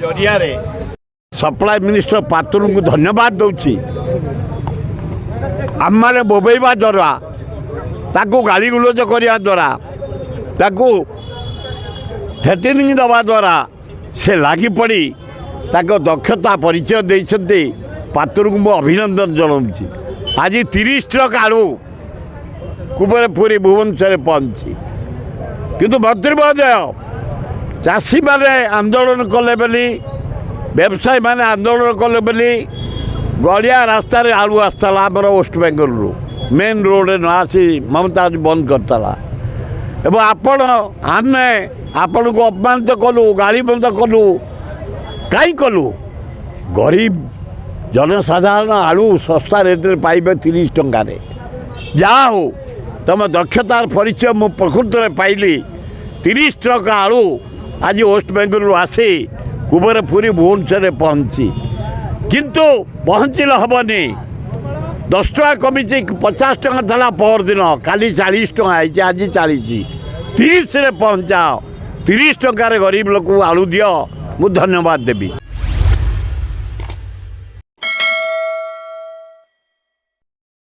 जरिया supply minister पात्र को धन्यवाद दूची आम मैंने बोबेवा द्वारा ताकू गाली गुलज करने द्वारा ताकू थ्रेटनिंग दवा द्वारा से लगी पड़ी ताको दक्षता परिचय देते पात्र को मु अभिनंदन जनाऊँगी। आज 30 ट्रक आलू कुबेरपुरी भुवनेश्वर पहुंची किंतु मंत्री महोदय चाषी मैंने आंदोलन कले बोली व्यवसायी मैंने आंदोलन कले बोली गलिया रास्तार आलू आसला आमर वेस्ट बेंगल रू मेन रोड न आसी ममता बंद करता एवं आपण आमे आपण को अपमानित कलु गाड़ी बंद कलु कहीं कलु गरीब जनसाधारण आलू सस्ता रेट पाइबे 30 टंका जहा हो तुम दक्षतार परिचय मु प्रकृत में पाइली 30 ट्रक आलू आज वेस्ट बेंगल आसी कुबेरपुरी भुवनेश्वर पहुंची किंतु पहुँचल हेनी 10 टका कमी 50 टका था पर दिन काली 40 टका आज 40 30 रे पहुँचाओ 30 टकार गरीब लोक आलू दियो मु धन्यवाद देवी।